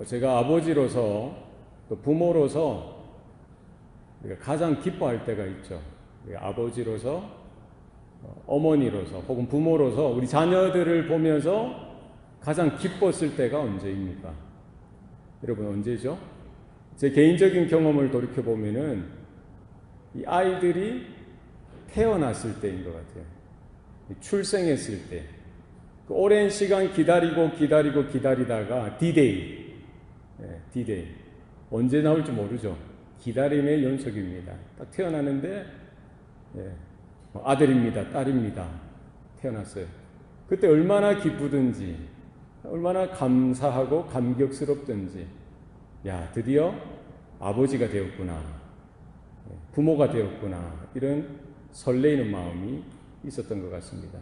제가 아버지로서 또 부모로서 우리가 가장 기뻐할 때가 있죠. 아버지로서, 어머니로서 혹은 부모로서 우리 자녀들을 보면서 가장 기뻤을 때가 언제입니까? 여러분, 언제죠? 제 개인적인 경험을 돌이켜보면은 이 아이들이 태어났을 때인 것 같아요. 출생했을 때. 그 오랜 시간 기다리다가 D-Day. D-Day. 언제 나올지 모르죠. 기다림의 연속입니다. 딱 태어나는데 아들입니다, 딸입니다. 태어났어요. 그때 얼마나 기쁘든지, 얼마나 감사하고 감격스럽든지, 야, 드디어 아버지가 되었구나, 부모가 되었구나, 이런 설레이는 마음이 있었던 것 같습니다.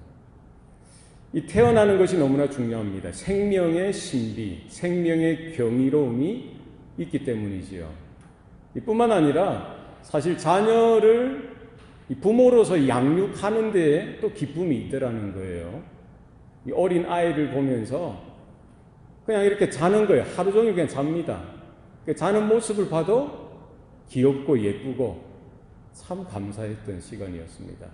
이 태어나는 것이 너무나 중요합니다. 생명의 신비, 생명의 경이로움이 있기 때문이지요. 이뿐만 아니라 사실 자녀를 부모로서 양육하는 데에 또 기쁨이 있더라는 거예요. 이 어린 아이를 보면서 그냥 이렇게 자는 거예요. 하루 종일 그냥 잡니다. 자는 모습을 봐도 귀엽고 예쁘고 참 감사했던 시간이었습니다.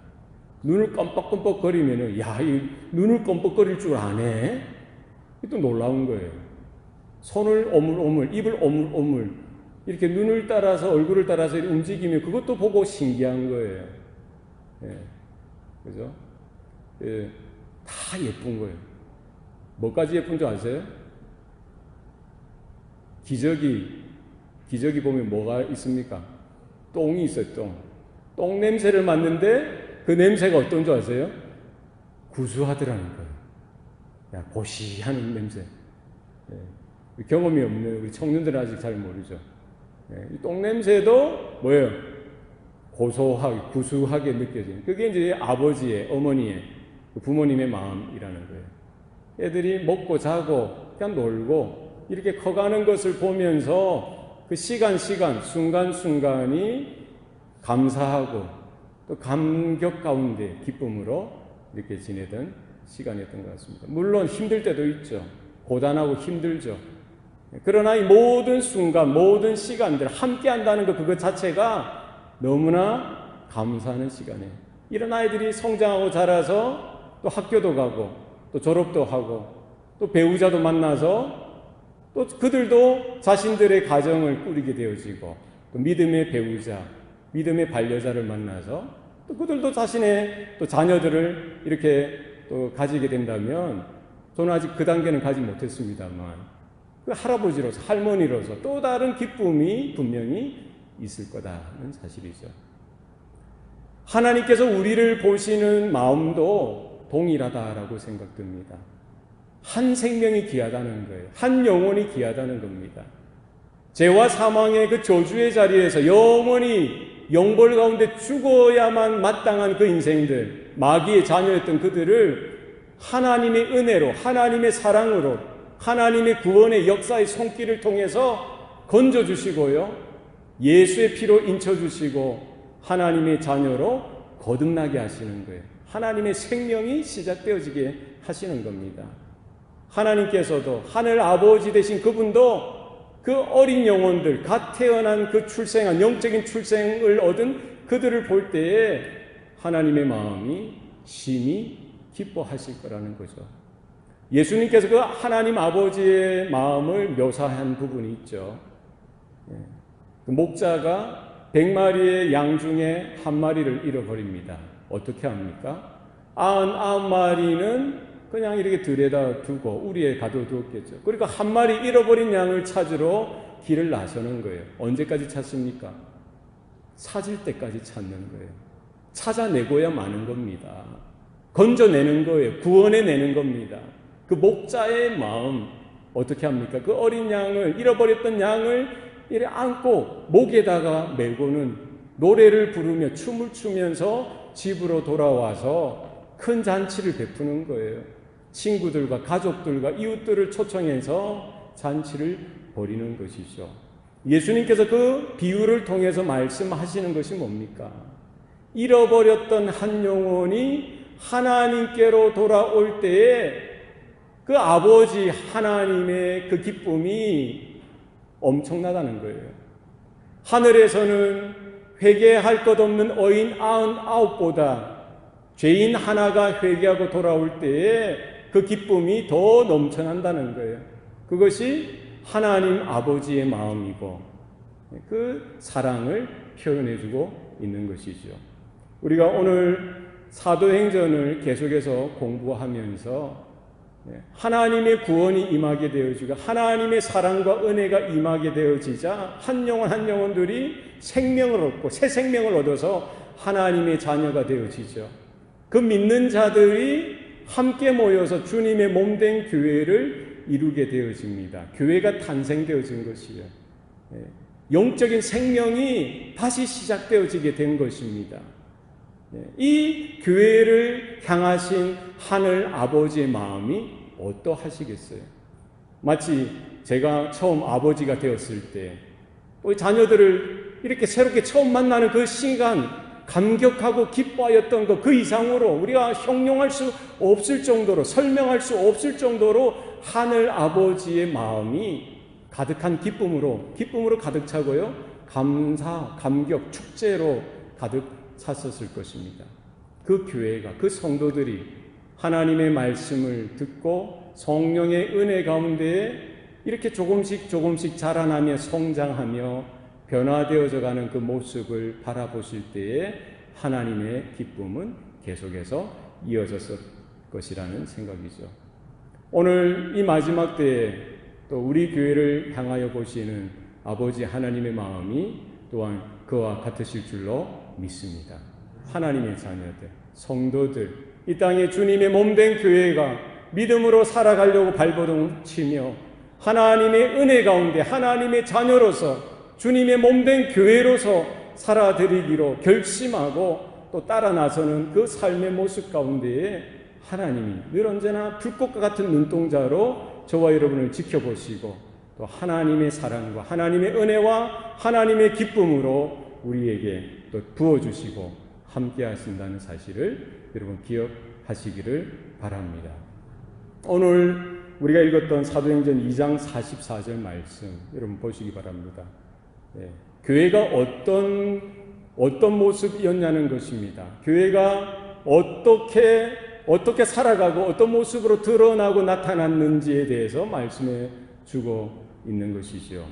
눈을 껌뻑껌뻑거리면은, 야, 이 눈을 껌뻑거릴 줄 아네? 또 놀라운 거예요. 손을 오물오물, 입을 오물오물, 이렇게 눈을 따라서, 얼굴을 따라서 움직이면 그것도 보고 신기한 거예요. 그죠? 다 예쁜 거예요. 뭐까지 예쁜 줄 아세요? 기저귀 보면 뭐가 있습니까? 똥이 있어요, 똥. 똥 냄새를 맡는데 그 냄새가 어떤 줄 아세요? 구수하더라는 거예요. 야, 고시하는 냄새. 경험이 없는 우리 청년들은 아직 잘 모르죠. 똥 냄새도 뭐예요? 고소하게, 구수하게 느껴지는. 그게 이제 아버지의, 어머니의, 부모님의 마음이라는 거예요. 애들이 먹고 자고 그냥 놀고 이렇게 커가는 것을 보면서 그 순간순간이 감사하고 또 감격 가운데 기쁨으로 이렇게 지내던 시간이었던 것 같습니다. 물론 힘들 때도 있죠. 고단하고 힘들죠. 그러나 이 모든 순간, 모든 시간들 함께 한다는 것, 그것 자체가 너무나 감사하는 시간이에요. 이런 아이들이 성장하고 자라서 또 학교도 가고 또 졸업도 하고 또 배우자도 만나서 또 그들도 자신들의 가정을 꾸리게 되어지고 또 믿음의 배우자, 믿음의 반려자를 만나서 또 그들도 자신의 또 자녀들을 이렇게 또 가지게 된다면, 저는 아직 그 단계는 가지 못했습니다만 그 할아버지로서, 할머니로서 또 다른 기쁨이 분명히 있을 거다는 사실이죠. 하나님께서 우리를 보시는 마음도 동일하다라고 생각됩니다. 한 생명이 귀하다는 거예요. 한 영혼이 귀하다는 겁니다. 죄와 사망의 그 저주의 자리에서 영원히 영벌 가운데 죽어야만 마땅한 그 인생들, 마귀의 자녀였던 그들을 하나님의 은혜로, 하나님의 사랑으로, 하나님의 구원의 역사의 손길을 통해서 건져주시고요, 예수의 피로 인쳐주시고 하나님의 자녀로 거듭나게 하시는 거예요. 하나님의 생명이 시작되어지게 하시는 겁니다. 하나님께서도, 하늘 아버지 되신 그분도 그 어린 영혼들, 갓 태어난 그 출생한 영적인 출생을 얻은 그들을 볼 때에 하나님의 마음이 심히 기뻐하실 거라는 거죠. 예수님께서 그 하나님 아버지의 마음을 묘사한 부분이 있죠. 그 목자가 100마리의 양 중에 한 마리를 잃어버립니다. 어떻게 합니까? 99마리는 그냥 이렇게 들여다 두고 우리에 가둬두었겠죠. 그러니까 한 마리 잃어버린 양을 찾으러 길을 나서는 거예요. 언제까지 찾습니까? 찾을 때까지 찾는 거예요. 찾아내고야 마는 겁니다. 건져내는 거예요. 구원해내는 겁니다. 그 목자의 마음 어떻게 합니까? 그 어린 양을, 잃어버렸던 양을 이렇게 안고 목에다가 메고는 노래를 부르며 춤을 추면서 집으로 돌아와서 큰 잔치를 베푸는 거예요. 친구들과 가족들과 이웃들을 초청해서 잔치를 벌이는 것이죠. 예수님께서 그 비유를 통해서 말씀하시는 것이 뭡니까? 잃어버렸던 한 영혼이 하나님께로 돌아올 때에 그 아버지 하나님의 그 기쁨이 엄청나다는 거예요. 하늘에서는 회개할 것 없는 어인 99보다 죄인 하나가 회개하고 돌아올 때에 그 기쁨이 더 넘쳐난다는 거예요. 그것이 하나님 아버지의 마음이고 그 사랑을 표현해주고 있는 것이죠. 우리가 오늘 사도행전을 계속해서 공부하면서 하나님의 구원이 임하게 되어지고 하나님의 사랑과 은혜가 임하게 되어지자 한 영혼 한 영혼들이 생명을 얻고 새 생명을 얻어서 하나님의 자녀가 되어지죠. 그 믿는 자들이 함께 모여서 주님의 몸된 교회를 이루게 되어집니다. 교회가 탄생되어진 것이요. 영적인 생명이 다시 시작되어지게 된 것입니다. 이 교회를 향하신 하늘 아버지의 마음이 어떠하시겠어요? 마치 제가 처음 아버지가 되었을 때 우리 자녀들을 이렇게 새롭게 처음 만나는 그 시간 감격하고 기뻐하였던 것 그 이상으로 우리가 형용할 수 없을 정도로 설명할 수 없을 정도로 하늘 아버지의 마음이 가득한 기쁨으로 가득 차고요. 감사, 감격, 축제로 가득 찼었을 것입니다. 그 교회가, 그 성도들이 하나님의 말씀을 듣고 성령의 은혜 가운데 이렇게 조금씩 자라나며 성장하며 변화되어져 가는 그 모습을 바라보실 때에 하나님의 기쁨은 계속해서 이어졌을 것이라는 생각이죠. 오늘 이 마지막 때에 또 우리 교회를 향하여 보시는 아버지 하나님의 마음이 또한 그와 같으실 줄로 믿습니다. 하나님의 자녀들, 성도들, 이 땅에 주님의 몸된 교회가 믿음으로 살아가려고 발버둥 치며 하나님의 은혜 가운데 하나님의 자녀로서 주님의 몸된 교회로서 살아드리기로 결심하고 또 따라 나서는 그 삶의 모습 가운데에 하나님이 늘 언제나 불꽃과 같은 눈동자로 저와 여러분을 지켜보시고 또 하나님의 사랑과 하나님의 은혜와 하나님의 기쁨으로 우리에게 또 부어주시고 함께 하신다는 사실을 여러분 기억하시기를 바랍니다. 오늘 우리가 읽었던 사도행전 2장 44절 말씀 여러분 보시기 바랍니다. 교회가 어떤 모습이었냐는 것입니다. 교회가 어떻게 살아가고 어떤 모습으로 드러나고 나타났는지에 대해서 말씀해 주고 있는 것이죠.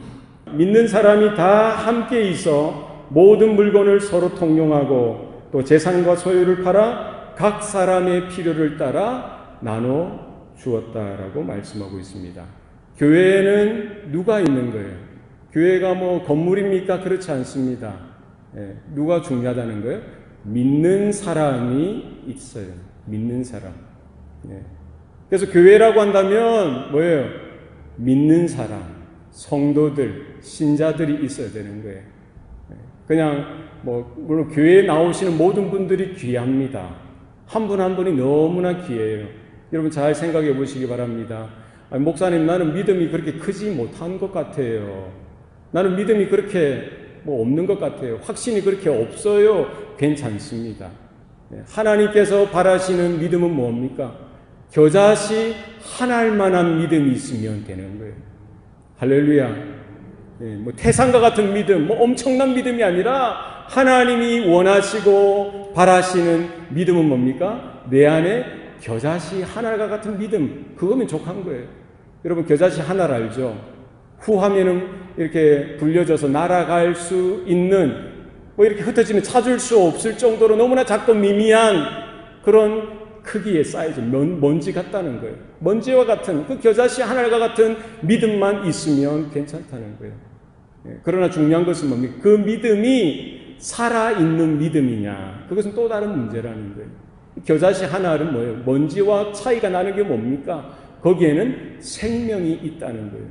믿는 사람이 다 함께 있어 모든 물건을 서로 통용하고 또 재산과 소유를 팔아 각 사람의 필요를 따라 나눠 주었다라고 말씀하고 있습니다. 교회에는 누가 있는 거예요? 교회가 뭐 건물입니까? 그렇지 않습니다. 누가 중요하다는 거예요? 믿는 사람이 있어요. 믿는 사람. 그래서 교회라고 한다면 뭐예요? 믿는 사람, 성도들, 신자들이 있어야 되는 거예요. 그냥 물론 교회에 나오시는 모든 분들이 귀합니다. 한 분 한 분이 너무나 귀해요. 여러분 잘 생각해 보시기 바랍니다. 목사님, 나는 믿음이 그렇게 크지 못한 것 같아요. 나는 믿음이 그렇게 없는 것 같아요. 확신이 그렇게 없어요. 괜찮습니다. 하나님께서 바라시는 믿음은 뭡니까? 겨자씨 하나일 만한 믿음이 있으면 되는 거예요. 할렐루야. 태산과 같은 믿음, 엄청난 믿음이 아니라 하나님이 원하시고 바라시는 믿음은 뭡니까? 내 안에 겨자씨 하나가 같은 믿음, 그거면 족한 거예요. 여러분 겨자씨 하나를 알죠? 후하면은 이렇게 불려져서 날아갈 수 있는 이렇게 흩어지면 찾을 수 없을 정도로 너무나 작고 미미한 그런 크기의 사이즈, 먼지 같다는 거예요. 먼지와 같은 그 겨자씨 하나가 같은 믿음만 있으면 괜찮다는 거예요. 그러나 중요한 것은 뭡니까? 그 믿음이 살아있는 믿음이냐, 그것은 또 다른 문제라는 거예요. 겨자씨 하나는 뭐예요? 먼지와 차이가 나는 게 뭡니까? 거기에는 생명이 있다는 거예요.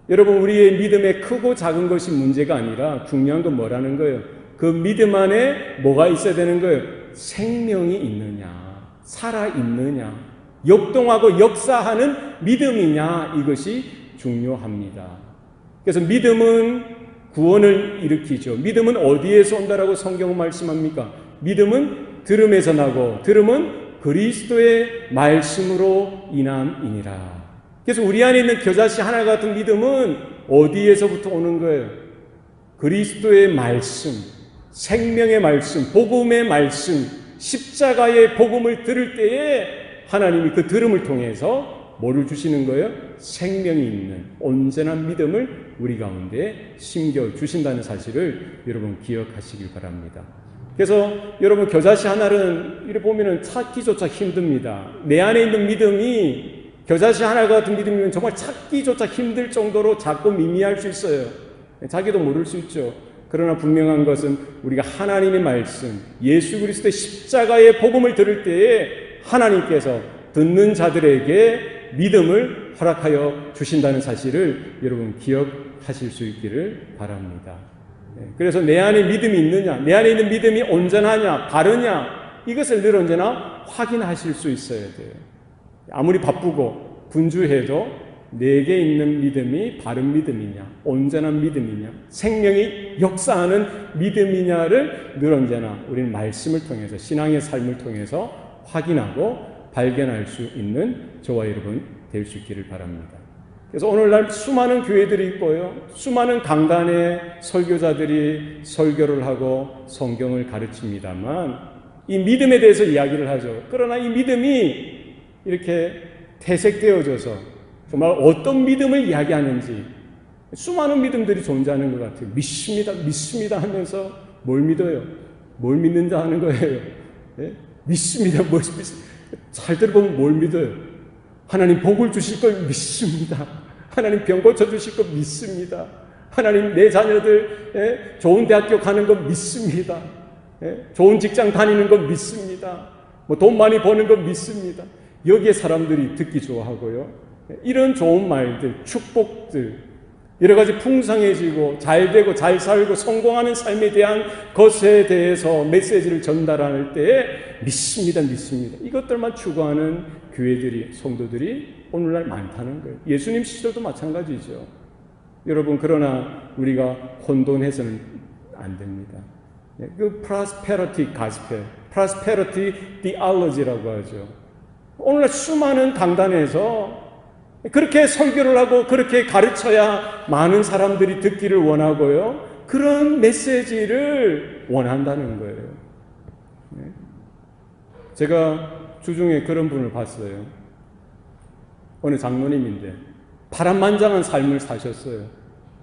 여러분, 우리의 믿음에 크고 작은 것이 문제가 아니라 중요한 건 뭐라는 거예요? 그 믿음 안에 뭐가 있어야 되는 거예요? 생명이 있느냐, 살아있느냐, 역동하고 역사하는 믿음이냐, 이것이 중요합니다. 그래서 믿음은 구원을 일으키죠. 믿음은 어디에서 온다라고 성경은 말씀합니까? 믿음은 들음에서 나고 들음은 그리스도의 말씀으로 인함이니라. 그래서 우리 안에 있는 겨자씨 하나 같은 믿음은 어디에서부터 오는 거예요? 그리스도의 말씀, 생명의 말씀, 복음의 말씀, 십자가의 복음을 들을 때에 하나님이 그 들음을 통해서 뭐를 주시는 거예요? 생명이 있는 온전한 믿음을 우리 가운데 심겨주신다는 사실을 여러분 기억하시길 바랍니다. 그래서 여러분 겨자씨 하나는 이렇게 보면 찾기조차 힘듭니다. 내 안에 있는 믿음이 겨자씨 하나 같은 믿음이면 정말 찾기조차 힘들 정도로 작고 미미할 수 있어요. 자기도 모를 수 있죠. 그러나 분명한 것은 우리가 하나님의 말씀, 예수 그리스도의 십자가의 복음을 들을 때에 하나님께서 듣는 자들에게 믿음을 허락하여 주신다는 사실을 여러분 기억하실 수 있기를 바랍니다. 그래서 내 안에 믿음이 있느냐, 내 안에 있는 믿음이 온전하냐, 바르냐, 이것을 늘 언제나 확인하실 수 있어야 돼요. 아무리 바쁘고 분주해도 내게 있는 믿음이 바른 믿음이냐, 온전한 믿음이냐, 생명이 역사하는 믿음이냐를 늘 언제나 우리는 말씀을 통해서, 신앙의 삶을 통해서 확인하고 발견할 수 있는 저와 여러분 될 수 있기를 바랍니다. 그래서 오늘날 수많은 교회들이 있고요, 수많은 강단의 설교자들이 설교를 하고 성경을 가르칩니다만 이 믿음에 대해서 이야기를 하죠. 그러나 이 믿음이 이렇게 퇴색되어져서 정말 어떤 믿음을 이야기하는지 수많은 믿음들이 존재하는 것 같아요. 믿습니다 하면서 뭘 믿어요? 뭘 믿는다 하는 거예요. 네? 믿습니다. 잘 들어보면 뭘 믿어요? 하나님 복을 주실 걸 믿습니다. 하나님 병 고쳐주실 걸 믿습니다. 하나님 내 자녀들 좋은 대학교 가는 거 믿습니다. 좋은 직장 다니는 거 믿습니다. 돈 많이 버는 거 믿습니다. 여기에 사람들이 듣기 좋아하고요. 이런 좋은 말들, 축복들, 여러 가지 풍성해지고 잘되고 잘 살고 성공하는 삶에 대한 것에 대해서 메시지를 전달할 때에 믿습니다. 이것들만 추구하는 교회들이, 성도들이 오늘날 많다는 거예요. 예수님 시절도 마찬가지죠. 여러분, 그러나 우리가 혼돈해서는 안 됩니다. 그 prosperity gospel, prosperity theology라고 하죠. 오늘날 수많은 강단에서 그렇게 설교를 하고 그렇게 가르쳐야 많은 사람들이 듣기를 원하고요. 그런 메시지를 원한다는 거예요. 제가 주중에 그런 분을 봤어요. 어느 장로님인데 파란만장한 삶을 사셨어요.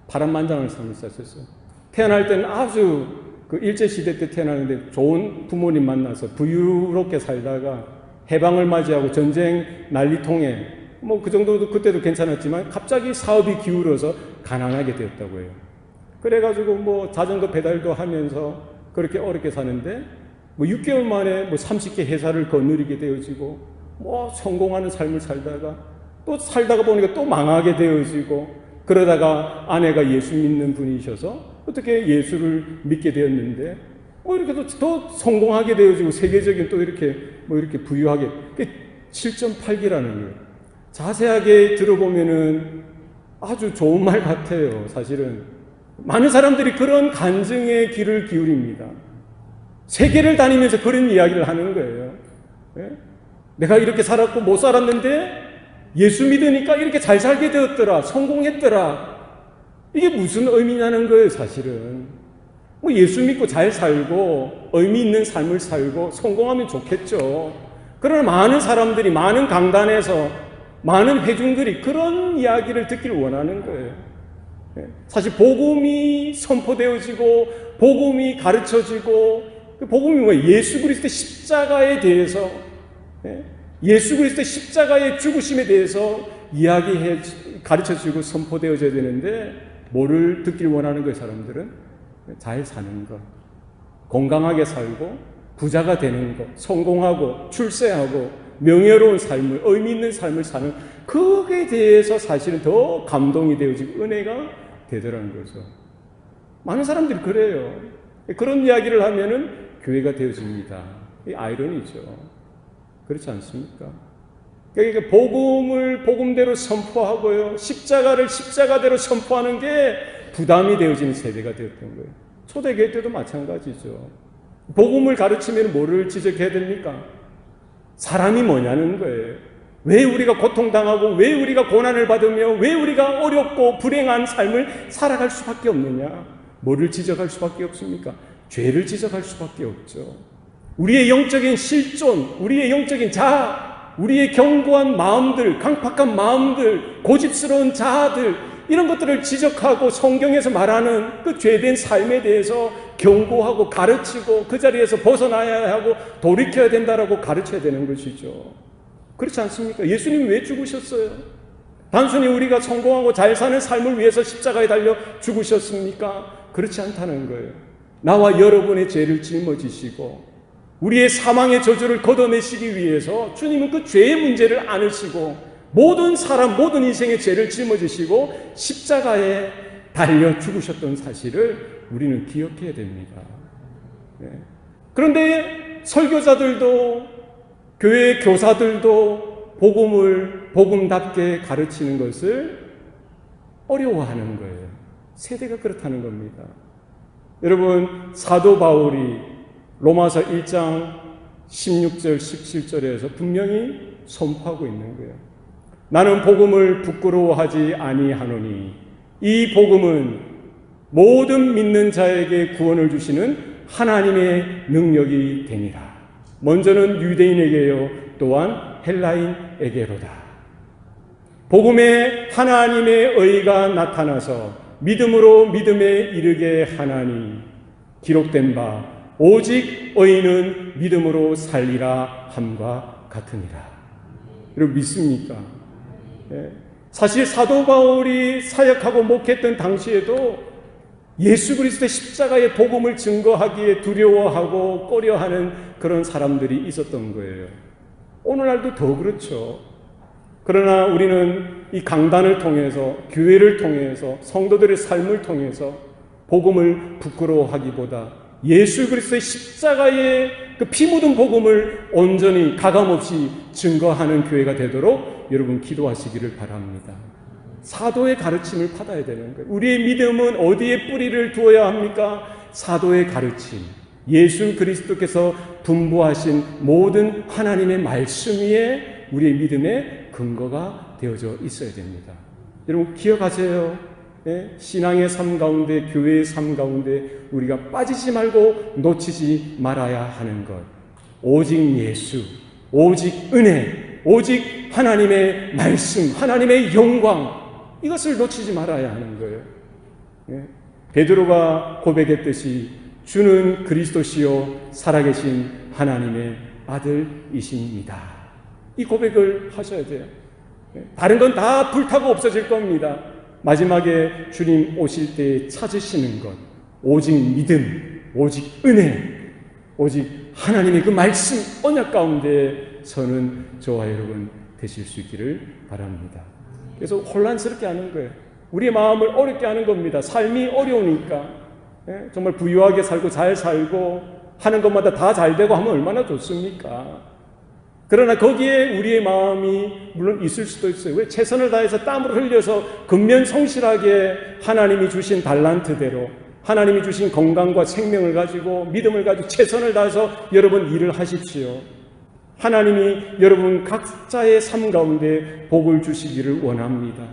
파란만장한 삶을 사셨어요. 태어날 때는 아주 그 일제시대 때 태어났는데 좋은 부모님 만나서 부유롭게 살다가 해방을 맞이하고 전쟁 난리통에 그 정도도 그때도 괜찮았지만 갑자기 사업이 기울어서 가난하게 되었다고 해요. 그래가지고 자전거 배달도 하면서 그렇게 어렵게 사는데 6개월 만에 30개 회사를 거느리게 되어지고 성공하는 삶을 살다가 또 살다가 보니까 또 망하게 되어지고 그러다가 아내가 예수 믿는 분이셔서 어떻게 예수를 믿게 되었는데 이렇게 더 성공하게 되어지고 세계적인 또 이렇게 부유하게 7.8기라는 거예요. 자세하게 들어보면은 아주 좋은 말 같아요. 사실은 많은 사람들이 그런 간증의 귀를 기울입니다. 세계를 다니면서 그런 이야기를 하는 거예요. 내가 이렇게 살았고 못 살았는데 예수 믿으니까 이렇게 잘 살게 되었더라, 성공했더라. 이게 무슨 의미냐는 거예요. 사실은 예수 믿고 잘 살고 의미 있는 삶을 살고 성공하면 좋겠죠. 그러나 많은 사람들이 많은 강단에서 많은 회중들이 그런 이야기를 듣기를 원하는 거예요. 사실 복음이 선포되어지고 복음이 가르쳐지고 그 복음이 뭐예요? 예수 그리스도의 십자가에 대해서 예수 그리스도의 십자가의 죽으심에 대해서 가르쳐지고 선포되어져야 되는데 뭐를 듣기를 원하는 거예요? 사람들은 잘 사는 것, 건강하게 살고 부자가 되는 것, 성공하고 출세하고 명예로운 삶을, 의미 있는 삶을 사는 그에 대해서 사실은 더 감동이 되어지고 은혜가 되더라는 거죠. 많은 사람들이 그래요. 그런 이야기를 하면은 교회가 되어집니다. 이 아이러니죠. 그렇지 않습니까? 그러니까 복음을 복음대로 선포하고요, 십자가를 십자가대로 선포하는 게 부담이 되어지는 세대가 되었던 거예요. 초대교회 때도 마찬가지죠. 복음을 가르치면 뭐를 지적해야 됩니까? 사람이 뭐냐는 거예요. 왜 우리가 고통당하고 왜 우리가 고난을 받으며 왜 우리가 어렵고 불행한 삶을 살아갈 수밖에 없느냐? 뭐를 지적할 수밖에 없습니까? 죄를 지적할 수밖에 없죠. 우리의 영적인 실존, 우리의 영적인 자아, 우리의 견고한 마음들, 강팍한 마음들, 고집스러운 자아들, 이런 것들을 지적하고 성경에서 말하는 그 죄된 삶에 대해서 경고하고 가르치고 그 자리에서 벗어나야 하고 돌이켜야 된다라고 가르쳐야 되는 것이죠. 그렇지 않습니까? 예수님이 왜 죽으셨어요? 단순히 우리가 성공하고 잘 사는 삶을 위해서 십자가에 달려 죽으셨습니까? 그렇지 않다는 거예요. 나와 여러분의 죄를 짊어지시고 우리의 사망의 저주를 걷어내시기 위해서 주님은 그 죄의 문제를 안으시고 모든 사람, 모든 인생의 죄를 짊어지시고 십자가에 달려 죽으셨던 사실을 우리는 기억해야 됩니다. 네. 그런데 설교자들도 교회 교사들도 복음을 복음답게 가르치는 것을 어려워하는 거예요. 세대가 그렇다는 겁니다. 여러분, 사도 바울이 로마서 1장 16절 17절에서 분명히 선포하고 있는 거예요. 나는 복음을 부끄러워하지 아니하노니 이 복음은 모든 믿는 자에게 구원을 주시는 하나님의 능력이 되니라. 먼저는 유대인에게요, 또한 헬라인에게로다. 복음에 하나님의 의가 나타나서 믿음으로 믿음에 이르게 하나니 기록된 바 오직 의인은 믿음으로 살리라 함과 같으니라. 여러분 믿습니까? 네. 사실 사도 바울이 사역하고 목했던 당시에도 예수 그리스도의 십자가의 복음을 증거하기에 두려워하고 꺼려하는 그런 사람들이 있었던 거예요. 오늘날도 더 그렇죠. 그러나 우리는 이 강단을 통해서, 교회를 통해서, 성도들의 삶을 통해서 복음을 부끄러워하기보다 예수 그리스도의 십자가의 그 피 묻은 복음을 온전히 가감없이 증거하는 교회가 되도록 여러분 기도하시기를 바랍니다. 사도의 가르침을 받아야 되는 거예요. 우리의 믿음은 어디에 뿌리를 두어야 합니까? 사도의 가르침, 예수 그리스도께서 분부하신 모든 하나님의 말씀 위에 우리의 믿음의 근거가 되어져 있어야 됩니다. 여러분 기억하세요. 네? 신앙의 삶 가운데, 교회의 삶 가운데 우리가 빠지지 말고 놓치지 말아야 하는 것, 오직 예수, 오직 은혜, 오직 하나님의 말씀, 하나님의 영광, 이것을 놓치지 말아야 하는 거예요. 네? 베드로가 고백했듯이 주는 그리스도시요 살아계신 하나님의 아들이십니다. 이 고백을 하셔야 돼요. 네? 다른 건 다 불타고 없어질 겁니다. 마지막에 주님 오실 때 찾으시는 것, 오직 믿음, 오직 은혜, 오직 하나님의 그 말씀 언약 가운데 서는 저와 여러분 되실 수 있기를 바랍니다. 그래서 혼란스럽게 하는 거예요. 우리의 마음을 어렵게 하는 겁니다. 삶이 어려우니까. 정말 부유하게 살고 잘 살고 하는 것마다 다 잘 되고 하면 얼마나 좋습니까? 그러나 거기에 우리의 마음이 물론 있을 수도 있어요. 왜? 최선을 다해서 땀을 흘려서 근면성실하게 하나님이 주신 달란트대로 하나님이 주신 건강과 생명을 가지고 믿음을 가지고 최선을 다해서 여러분 일을 하십시오. 하나님이 여러분 각자의 삶 가운데 복을 주시기를 원합니다.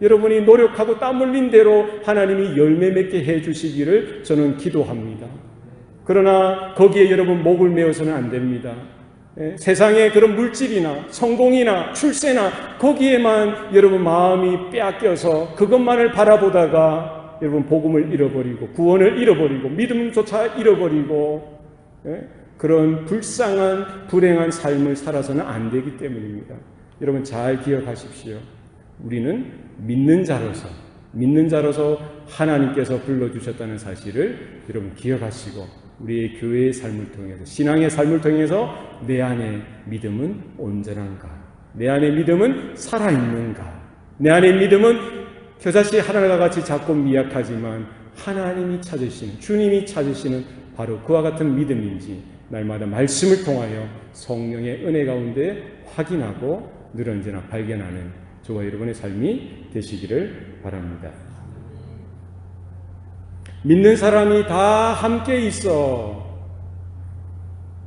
여러분이 노력하고 땀 흘린 대로 하나님이 열매 맺게 해주시기를 저는 기도합니다. 그러나 거기에 여러분 목을 메어서는 안 됩니다. 세상의 그런 물질이나 성공이나 출세나 거기에만 여러분 마음이 빼앗겨서 그것만을 바라보다가 여러분 복음을 잃어버리고 구원을 잃어버리고 믿음조차 잃어버리고 그런 불쌍한 불행한 삶을 살아서는 안 되기 때문입니다. 여러분 잘 기억하십시오. 우리는 믿는 자로서 하나님께서 불러주셨다는 사실을 여러분 기억하시고 우리의 교회의 삶을 통해서 신앙의 삶을 통해서 내 안에 믿음은 온전한가? 내 안에 믿음은 살아있는가? 내 안에 믿음은 겨자씨 하나가 같이 작고 미약하지만 하나님이 찾으시는 주님이 찾으시는 바로 그와 같은 믿음인지 날마다 말씀을 통하여 성령의 은혜 가운데 확인하고 늘 언제나 발견하는 저와 여러분의 삶이 되시기를 바랍니다. 믿는 사람이 다 함께 있어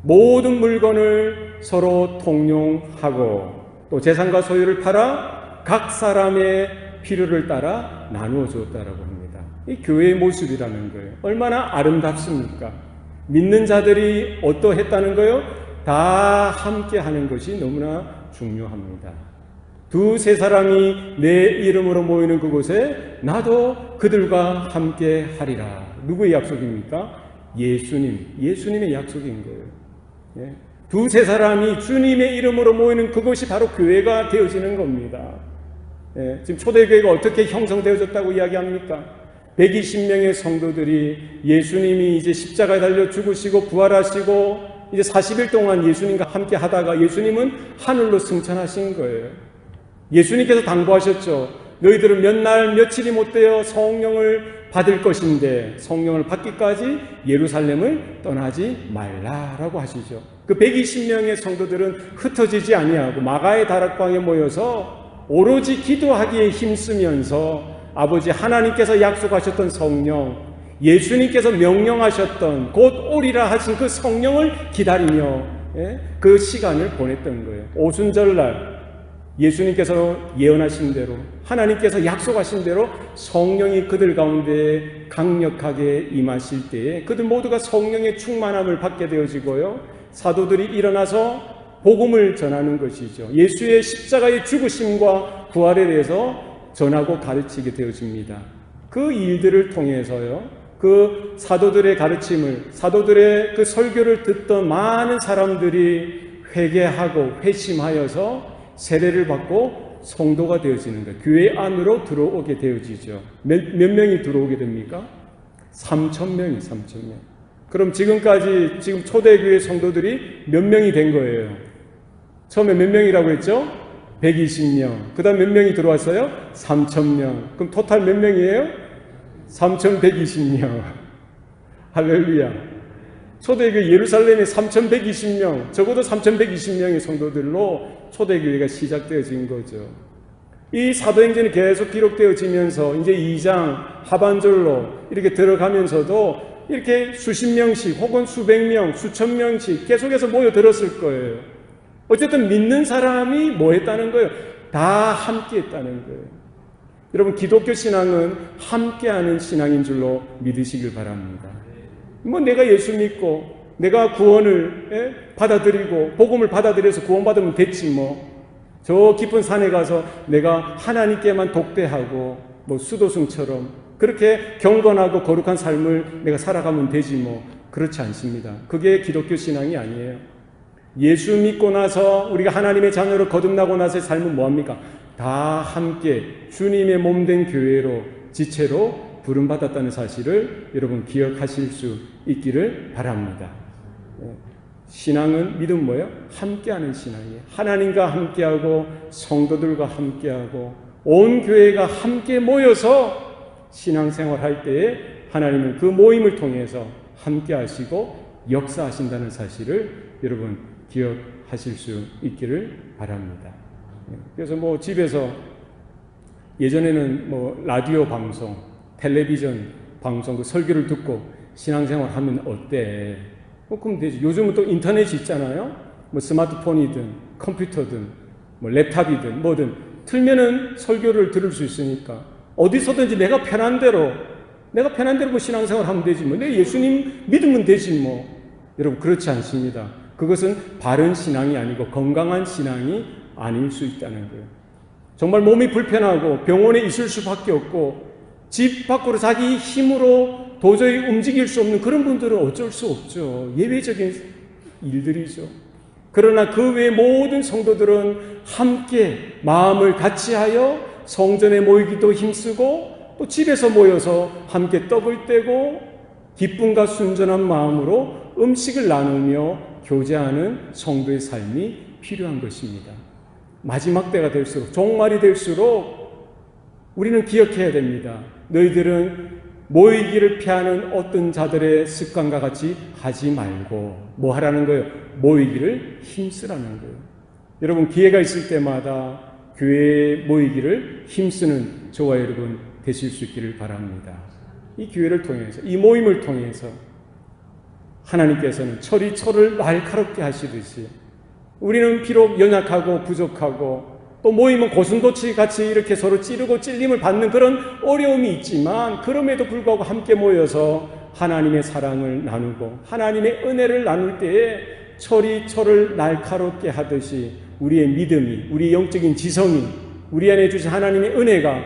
모든 물건을 서로 통용하고 또 재산과 소유를 팔아 각 사람의 필요를 따라 나누어 주었다라고 합니다. 이 교회의 모습이라는 거예요. 얼마나 아름답습니까? 믿는 자들이 어떠했다는 거요? 다 함께 하는 것이 너무나 중요합니다. 두세 사람이 내 이름으로 모이는 그곳에 나도 그들과 함께 하리라. 누구의 약속입니까? 예수님의 약속인 거예요. 예? 두세 사람이 주님의 이름으로 모이는 그것이 바로 교회가 되어지는 겁니다. 예? 지금 초대교회가 어떻게 형성되어졌다고 이야기합니까? 120명의 성도들이 예수님이 이제 십자가에 달려 죽으시고 부활하시고 이제 40일 동안 예수님과 함께 하다가 예수님은 하늘로 승천하신 거예요. 예수님께서 당부하셨죠. 너희들은 몇 날 며칠이 못 되어 성령을 받을 것인데 성령을 받기까지 예루살렘을 떠나지 말라라고 하시죠. 그 120명의 성도들은 흩어지지 아니하고 마가의 다락방에 모여서 오로지 기도하기에 힘쓰면서 아버지 하나님께서 약속하셨던 성령, 예수님께서 명령하셨던 곧 오리라 하신 그 성령을 기다리며 그 시간을 보냈던 거예요. 오순절날 예수님께서 예언하신 대로 하나님께서 약속하신 대로 성령이 그들 가운데 강력하게 임하실 때에 그들 모두가 성령의 충만함을 받게 되어지고요. 사도들이 일어나서 복음을 전하는 것이죠. 예수의 십자가의 죽으심과 부활에 대해서 전하고 가르치게 되어집니다. 그 일들을 통해서요. 그 사도들의 가르침을, 사도들의 그 설교를 듣던 많은 사람들이 회개하고 회심하여서 세례를 받고 성도가 되어지는 거예요. 교회 안으로 들어오게 되어지죠. 몇 명이 들어오게 됩니까? 3,000명이 3,000명. 그럼 지금까지 지금 초대교회 성도들이 몇 명이 된 거예요? 처음에 몇 명이라고 했죠? 120명. 그 다음 몇 명이 들어왔어요? 3,000명. 그럼 토탈 몇 명이에요? 3,120명. 할렐루야. 초대교회 예루살렘에 3,120명, 적어도 3,120명의 성도들로 초대교회가 시작되어진 거죠. 이 사도행전이 계속 기록되어지면서 이제 2장 하반절로 이렇게 들어가면서도 이렇게 수십 명씩 혹은 수백 명, 수천 명씩 계속해서 모여들었을 거예요. 어쨌든 믿는 사람이 뭐 했다는 거예요? 다 함께 했다는 거예요. 여러분, 기독교 신앙은 함께하는 신앙인 줄로 믿으시길 바랍니다. 뭐 내가 예수 믿고 내가 구원을 받아들이고 복음을 받아들여서 구원받으면 됐지 뭐. 저 깊은 산에 가서 내가 하나님께만 독대하고 뭐 수도승처럼 그렇게 경건하고 거룩한 삶을 내가 살아가면 되지 뭐. 그렇지 않습니다. 그게 기독교 신앙이 아니에요. 예수 믿고 나서 우리가 하나님의 자녀로 거듭나고 나서의 삶은 뭐합니까? 다 함께 주님의 몸된 교회로 지체로 부름받았다는 사실을 여러분 기억하실 수 있기를 바랍니다. 신앙은 믿음 뭐예요? 함께하는 신앙이에요. 하나님과 함께하고 성도들과 함께하고 온 교회가 함께 모여서 신앙생활할 때에 하나님은 그 모임을 통해서 함께하시고 역사하신다는 사실을 여러분 기억하실 수 있기를 바랍니다. 그래서 뭐 집에서 예전에는 뭐 라디오 방송, 텔레비전 방송 그 설교를 듣고 신앙생활 하면 어때? 그럼 되지. 요즘은 또 인터넷이 있잖아요. 뭐 스마트폰이든 컴퓨터든 뭐 랩탑이든 뭐든 틀면은 설교를 들을 수 있으니까 어디서든지 내가 편한 대로 뭐 신앙생활 하면 되지 뭐. 내 예수님 믿으면 되지 뭐. 여러분 그렇지 않습니다. 그것은 바른 신앙이 아니고 건강한 신앙이 아닐 수 있다는 거예요. 정말 몸이 불편하고 병원에 있을 수밖에 없고 집 밖으로 자기 힘으로 도저히 움직일 수 없는 그런 분들은 어쩔 수 없죠. 예외적인 일들이죠. 그러나 그 외의 모든 성도들은 함께 마음을 같이하여 성전에 모이기도 힘쓰고 또 집에서 모여서 함께 떡을 떼고 기쁨과 순전한 마음으로 음식을 나누며 교제하는 성도의 삶이 필요한 것입니다. 마지막 때가 될수록, 종말이 될수록 우리는 기억해야 됩니다. 너희들은 모이기를 피하는 어떤 자들의 습관과 같이 하지 말고 뭐 하라는 거예요? 모이기를 힘쓰라는 거예요. 여러분 기회가 있을 때마다 교회에 모이기를 힘쓰는 저와 여러분 되실 수 있기를 바랍니다. 이 기회를 통해서, 이 모임을 통해서 하나님께서는 철이 철을 날카롭게 하시듯이 우리는 비록 연약하고 부족하고 또 모이면 고슴도치 같이 이렇게 서로 찌르고 찔림을 받는 그런 어려움이 있지만 그럼에도 불구하고 함께 모여서 하나님의 사랑을 나누고 하나님의 은혜를 나눌 때에 철이 철을 날카롭게 하듯이 우리의 믿음이, 우리의 영적인 지성이, 우리 안에 주신 하나님의 은혜가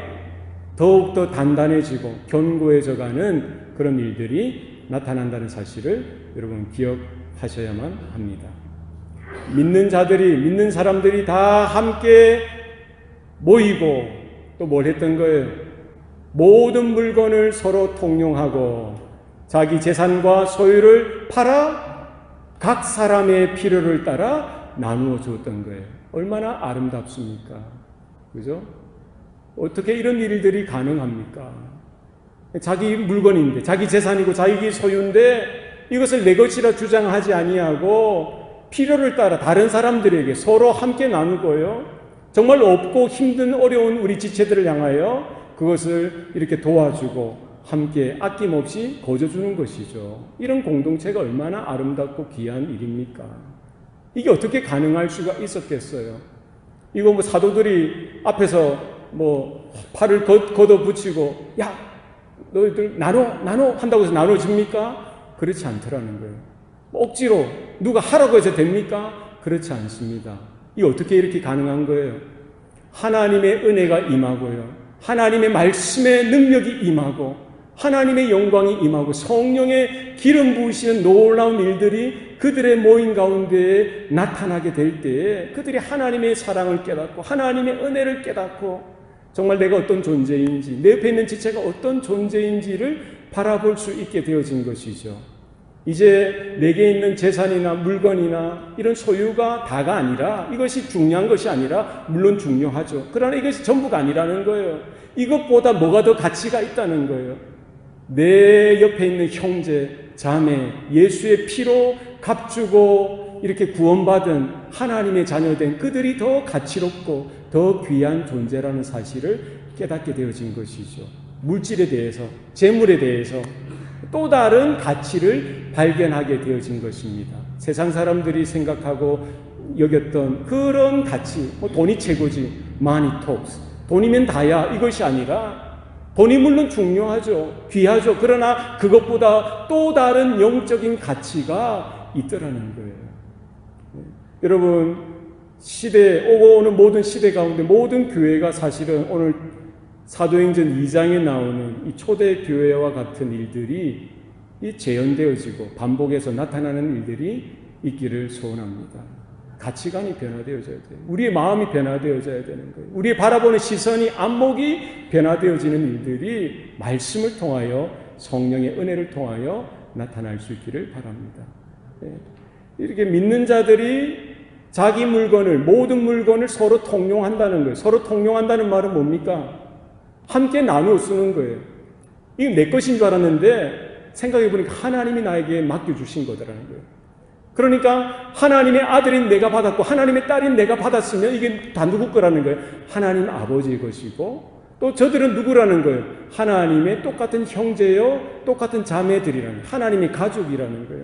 더욱더 단단해지고 견고해져가는 그런 일들이 나타난다는 사실을 여러분 기억하셔야만 합니다. 믿는 자들이, 믿는 사람들이 다 함께 모이고 또 뭘 했던 거예요? 모든 물건을 서로 통용하고 자기 재산과 소유를 팔아 각 사람의 필요를 따라 나누어 주었던 거예요. 얼마나 아름답습니까? 그죠? 어떻게 이런 일들이 가능합니까? 자기 물건인데, 자기 재산이고 자기 소유인데 이것을 내 것이라 주장하지 아니하고 필요를 따라 다른 사람들에게 서로 함께 나누고요. 정말 없고 힘든 어려운 우리 지체들을 향하여 그것을 이렇게 도와주고 함께 아낌없이 거저주는 것이죠. 이런 공동체가 얼마나 아름답고 귀한 일입니까? 이게 어떻게 가능할 수가 있었겠어요? 이거 뭐 사도들이 앞에서 뭐 팔을 걷어붙이고 야 너희들 나눠 한다고 해서 나눠집니까? 그렇지 않더라는 거예요. 억지로 누가 하라고 해서 됩니까? 그렇지 않습니다. 이게 어떻게 이렇게 가능한 거예요? 하나님의 은혜가 임하고요. 하나님의 말씀의 능력이 임하고 하나님의 영광이 임하고 성령의 기름 부으시는 놀라운 일들이 그들의 모임 가운데에 나타나게 될 때에 그들이 하나님의 사랑을 깨닫고 하나님의 은혜를 깨닫고 정말 내가 어떤 존재인지 내 옆에 있는 지체가 어떤 존재인지를 바라볼 수 있게 되어진 것이죠. 이제 내게 있는 재산이나 물건이나 이런 소유가 다가 아니라 이것이 중요한 것이 아니라 물론 중요하죠. 그러나 이것이 전부가 아니라는 거예요. 이것보다 뭐가 더 가치가 있다는 거예요. 내 옆에 있는 형제, 자매, 예수의 피로 값주고 이렇게 구원받은 하나님의 자녀된 그들이 더 가치롭고 더 귀한 존재라는 사실을 깨닫게 되어진 것이죠. 물질에 대해서, 재물에 대해서 또 다른 가치를 발견하게 되어진 것입니다. 세상 사람들이 생각하고 여겼던 그런 가치, 돈이 최고지, money talks, 돈이면 다야, 이것이 아니라 돈이 물론 중요하죠. 귀하죠. 그러나 그것보다 또 다른 영적인 가치가 있더라는 거예요. 여러분, 오고 오는 모든 시대 가운데 모든 교회가 사실은 오늘 사도행전 2장에 나오는 이 초대교회와 같은 일들이 재현되어지고 반복해서 나타나는 일들이 있기를 소원합니다. 가치관이 변화되어져야 돼요. 우리의 마음이 변화되어져야 되는 거예요. 우리의 바라보는 시선이, 안목이 변화되어지는 일들이 말씀을 통하여 성령의 은혜를 통하여 나타날 수 있기를 바랍니다. 이렇게 믿는 자들이 자기 물건을, 모든 물건을 서로 통용한다는 거예요. 서로 통용한다는 말은 뭡니까? 함께 나누어 쓰는 거예요. 이게 내 것인 줄 알았는데 생각해보니까 하나님이 나에게 맡겨주신 거더라는 거예요. 그러니까 하나님의 아들인 내가 받았고 하나님의 딸인 내가 받았으면 이게 다 누구 거라는 거예요? 하나님 아버지의 것이고 또 저들은 누구라는 거예요? 하나님의 똑같은 형제요 똑같은 자매들이라는 거예요. 하나님의 가족이라는 거예요.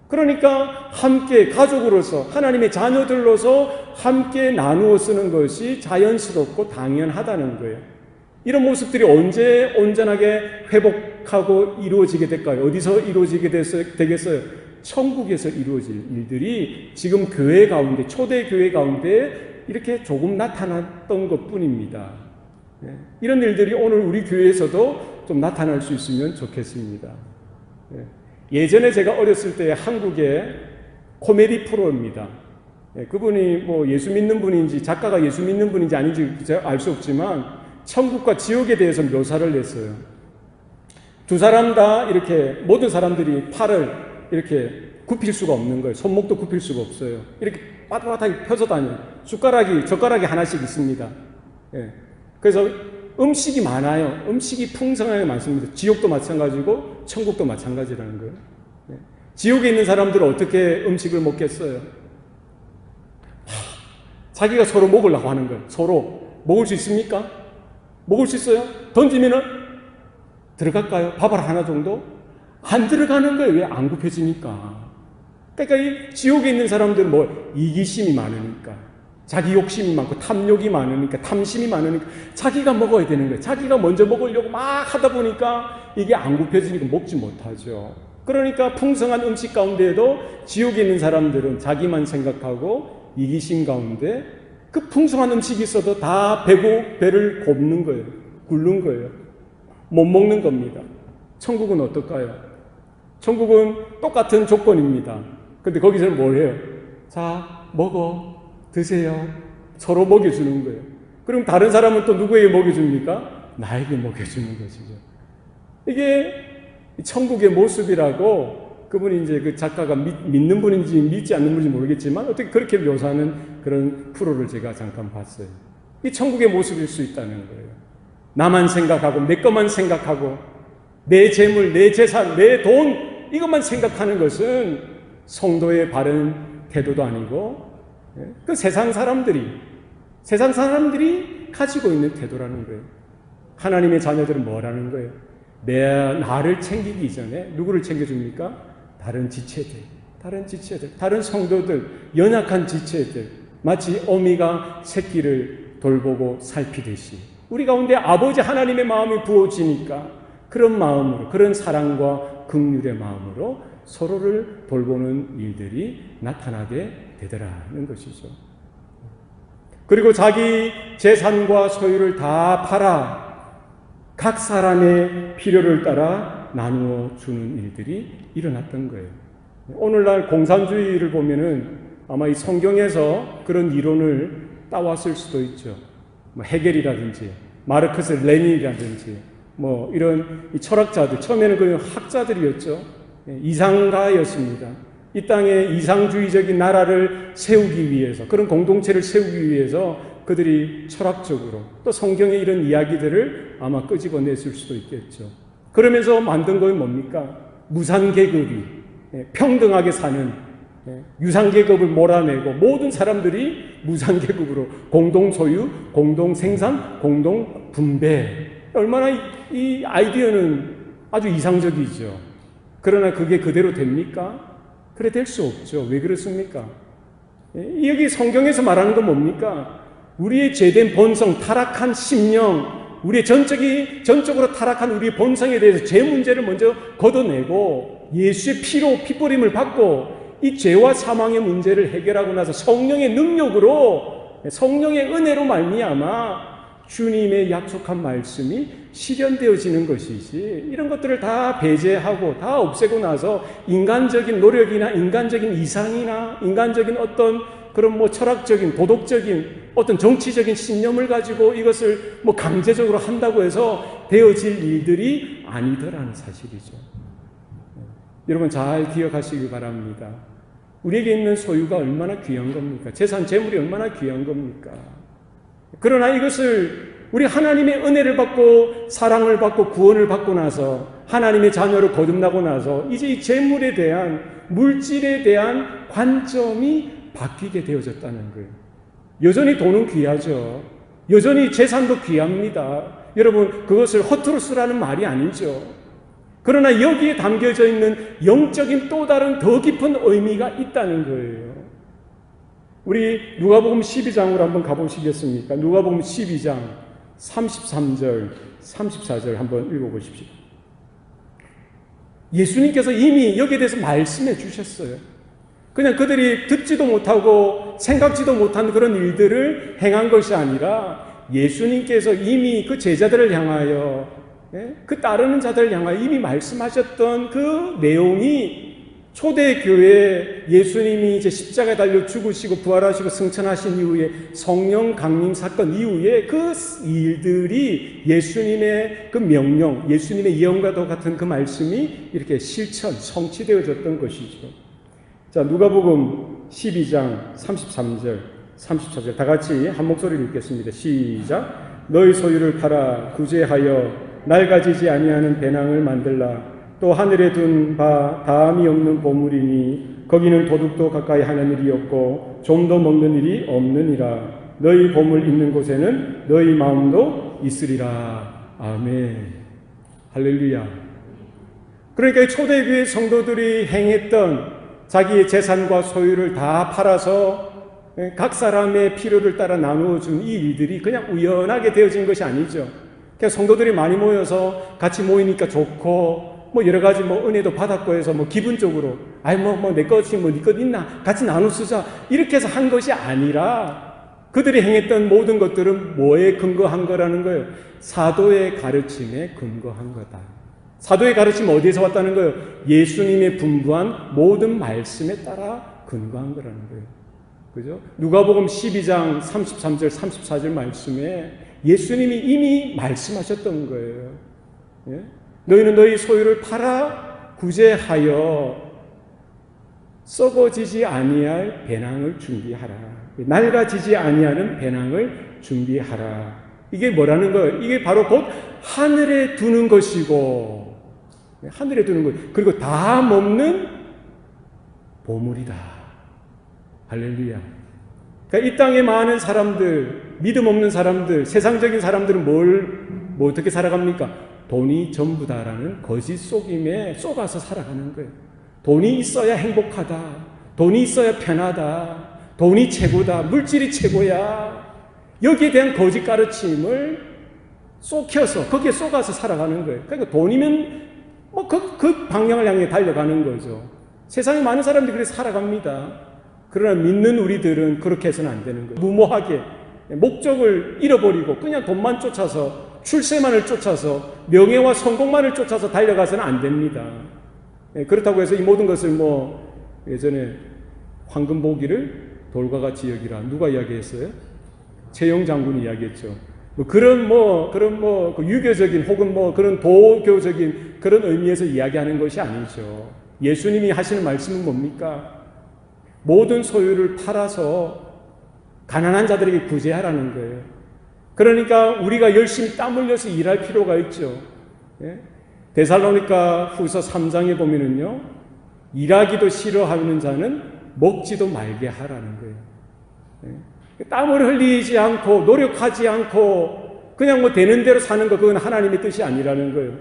그러니까 함께 가족으로서 하나님의 자녀들로서 함께 나누어 쓰는 것이 자연스럽고 당연하다는 거예요. 이런 모습들이 언제 온전하게 회복하고 이루어지게 될까요? 어디서 이루어지게 되겠어요? 천국에서 이루어질 일들이 지금 교회 가운데, 초대교회 가운데 이렇게 조금 나타났던 것 뿐입니다. 이런 일들이 오늘 우리 교회에서도 좀 나타날 수 있으면 좋겠습니다. 예전에 제가 어렸을 때 한국의 코미디 프로입니다. 그분이 뭐 예수 믿는 분인지 작가가 예수 믿는 분인지 아닌지 제가 알 수 없지만 천국과 지옥에 대해서 묘사를 했어요. 두 사람 다 이렇게 모든 사람들이 팔을 이렇게 굽힐 수가 없는 거예요. 손목도 굽힐 수가 없어요. 이렇게 빠듯하게 펴서 다녀요. 젓가락이 하나씩 있습니다. 그래서 음식이 많아요. 음식이 풍성하게 많습니다. 지옥도 마찬가지고 천국도 마찬가지라는 거예요. 지옥에 있는 사람들은 어떻게 음식을 먹겠어요? 자기가 서로 먹으려고 하는 거예요. 서로. 먹을 수 있습니까? 먹을 수 있어요? 던지면은 들어갈까요? 밥알 하나 정도? 안 들어가는 거예요. 왜? 안 굽혀지니까. 그러니까 이 지옥에 있는 사람들은 뭐 이기심이 많으니까, 자기 욕심이 많고 탐욕이 많으니까, 탐심이 많으니까 자기가 먹어야 되는 거예요. 자기가 먼저 먹으려고 막 하다 보니까 이게 안 굽혀지니까 먹지 못하죠. 그러니까 풍성한 음식 가운데에도 지옥에 있는 사람들은 자기만 생각하고 이기심 가운데 그 풍성한 음식이 있어도 다 배를 곱는 거예요. 굶는 거예요. 못 먹는 겁니다. 천국은 어떨까요? 천국은 똑같은 조건입니다. 근데 거기서는 뭘 해요? 자, 먹어, 드세요. 서로 먹여주는 거예요. 그럼 다른 사람은 또 누구에게 먹여줍니까? 나에게 먹여주는 것이죠. 이게 천국의 모습이라고 그분이 이제 그 작가가 믿는 분인지 믿지 않는 분인지 모르겠지만 어떻게 그렇게 묘사하는 그런 프로를 제가 잠깐 봤어요. 이 천국의 모습일 수 있다는 거예요. 나만 생각하고 내 것만 생각하고 내 재물, 내 재산, 내 돈 이것만 생각하는 것은 성도의 바른 태도도 아니고 그 세상 사람들이 가지고 있는 태도라는 거예요. 하나님의 자녀들은 뭐라는 거예요? 나를 챙기기 전에 누구를 챙겨줍니까? 다른 지체들, 다른 성도들, 연약한 지체들, 마치 어미가 새끼를 돌보고 살피듯이 우리 가운데 아버지 하나님의 마음이 부어지니까 그런 마음으로, 그런 사랑과 긍휼의 마음으로 서로를 돌보는 일들이 나타나게 되더라는 것이죠. 그리고 자기 재산과 소유를 다 팔아 각 사람의 필요를 따라 나누어 주는 일들이 일어났던 거예요. 오늘날 공산주의를 보면은 아마 이 성경에서 그런 이론을 따왔을 수도 있죠. 뭐 헤겔이라든지 마르크스 레닌이라든지 뭐 이런 이 철학자들, 처음에는 그 학자들이었죠. 이상가였습니다. 이 땅에 이상주의적인 나라를 세우기 위해서, 그런 공동체를 세우기 위해서 그들이 철학적으로 또 성경의 이런 이야기들을 아마 끄집어냈을 수도 있겠죠. 그러면서 만든 건 뭡니까? 무산계급이 평등하게 사는, 유산계급을 몰아내고 모든 사람들이 무산계급으로 공동소유, 공동생산, 공동분배. 얼마나 이 아이디어는 아주 이상적이죠. 그러나 그게 그대로 됩니까? 그래 될 수 없죠. 왜 그렇습니까? 여기 성경에서 말하는 건 뭡니까? 우리의 죄된 본성, 타락한 심령, 우리의 전적으로 타락한 우리의 본성에 대해서 죄 문제를 먼저 걷어내고 예수의 피로 핏부림을 받고 이 죄와 사망의 문제를 해결하고 나서 성령의 능력으로, 성령의 은혜로 말미암아 주님의 약속한 말씀이 실현되어지는 것이지, 이런 것들을 다 배제하고 다 없애고 나서 인간적인 노력이나 인간적인 이상이나 인간적인 어떤 그런 뭐 철학적인, 도덕적인 어떤 정치적인 신념을 가지고 이것을 뭐 강제적으로 한다고 해서 되어질 일들이 아니더라는 사실이죠. 여러분 잘 기억하시기 바랍니다. 우리에게 있는 소유가 얼마나 귀한 겁니까? 재산, 재물이 얼마나 귀한 겁니까? 그러나 이것을 우리 하나님의 은혜를 받고 사랑을 받고 구원을 받고 나서 하나님의 자녀로 거듭나고 나서 이제 이 재물에 대한, 물질에 대한 관점이 바뀌게 되어졌다는 거예요. 여전히 돈은 귀하죠. 여전히 재산도 귀합니다. 여러분 그것을 허투루 쓰라는 말이 아니죠. 그러나 여기에 담겨져 있는 영적인 또 다른 더 깊은 의미가 있다는 거예요. 우리 누가복음 12장으로 한번 가보시겠습니까? 누가복음 12장 33절, 34절 한번 읽어보십시오. 예수님께서 이미 여기에 대해서 말씀해 주셨어요. 그냥 그들이 듣지도 못하고 생각지도 못한 그런 일들을 행한 것이 아니라 예수님께서 이미 그 제자들을 향하여, 그 따르는 자들을 향하여 이미 말씀하셨던 그 내용이 초대교회 예수님이 이제 십자가에 달려 죽으시고 부활하시고 승천하신 이후에 성령 강림 사건 이후에 그 일들이 예수님의 그 명령, 예수님의 예언과도 같은 그 말씀이 이렇게 성취되어졌던 것이죠. 자, 누가복음 12장 33절, 34절 다 같이 한 목소리로 읽겠습니다. 시작. 너희 소유를 팔아 구제하여 낡아지지 아니하는 배낭을 만들라. 또 하늘에 둔 바 다함이 없는 보물이니 거기는 도둑도 가까이 하는 일이 없고 좀도 먹는 일이 없느니라. 너희 보물 있는 곳에는 너희 마음도 있으리라. 아멘. 할렐루야. 그러니까 초대교회 성도들이 행했던 자기의 재산과 소유를 다 팔아서 각 사람의 필요를 따라 나누어준 이 일들이 그냥 우연하게 되어진 것이 아니죠. 그냥 성도들이 많이 모여서 같이 모이니까 좋고 뭐 여러 가지 뭐 은혜도 받았고 해서 뭐 기분적으로 내 것이 뭐 네 것 있나 같이 나눠 쓰자 이렇게 해서 한 것이 아니라 그들이 행했던 모든 것들은 뭐에 근거한 거라는 거예요? 사도의 가르침에 근거한 거다. 사도의 가르침은 어디에서 왔다는 거예요? 예수님의 분부한 모든 말씀에 따라 근거한 거라는 거예요. 그죠? 누가복음 12장 33절 34절 말씀에 예수님이 이미 말씀하셨던 거예요. 예? 너희는 너희 소유를 팔아 구제하여 썩어지지 아니할 배낭을 준비하라. 낡아지지 아니하는 배낭을 준비하라. 이게 뭐라는 거예요? 이게 바로 곧 하늘에 두는 것이고, 하늘에 두는 것, 그리고 다 먹는 보물이다. 할렐루야. 그러니까 이 땅에 많은 사람들, 믿음 없는 사람들, 세상적인 사람들은 뭐 어떻게 살아갑니까? 돈이 전부다라는 거짓 속임에 속아서 살아가는 거예요. 돈이 있어야 행복하다. 돈이 있어야 편하다. 돈이 최고다. 물질이 최고야. 여기에 대한 거짓 가르침을 쏟겨서 거기에 쏟아서 살아가는 거예요. 그러니까 돈이면 뭐 그 방향을 향해 달려가는 거죠. 세상에 많은 사람들이 그렇게 살아갑니다. 그러나 믿는 우리들은 그렇게 해서는 안 되는 거예요. 무모하게 목적을 잃어버리고 그냥 돈만 쫓아서 출세만을 쫓아서 명예와 성공만을 쫓아서 달려가서는 안 됩니다. 그렇다고 해서 이 모든 것을 예전에 황금 보기를 돌과 같이 여기라 누가 이야기했어요? 최영 장군이 이야기했죠. 그런 그 유교적인 혹은 그런 도교적인 그런 의미에서 이야기하는 것이 아니죠. 예수님이 하시는 말씀은 뭡니까? 모든 소유를 팔아서 가난한 자들에게 구제하라는 거예요. 그러니까 우리가 열심히 땀 흘려서 일할 필요가 있죠. 데살로니가 후서 3장에 보면은요, 일하기도 싫어하는 자는 먹지도 말게 하라는 거예요. 땀을 흘리지 않고 노력하지 않고 그냥 되는 대로 사는 거, 그건 하나님의 뜻이 아니라는 거예요.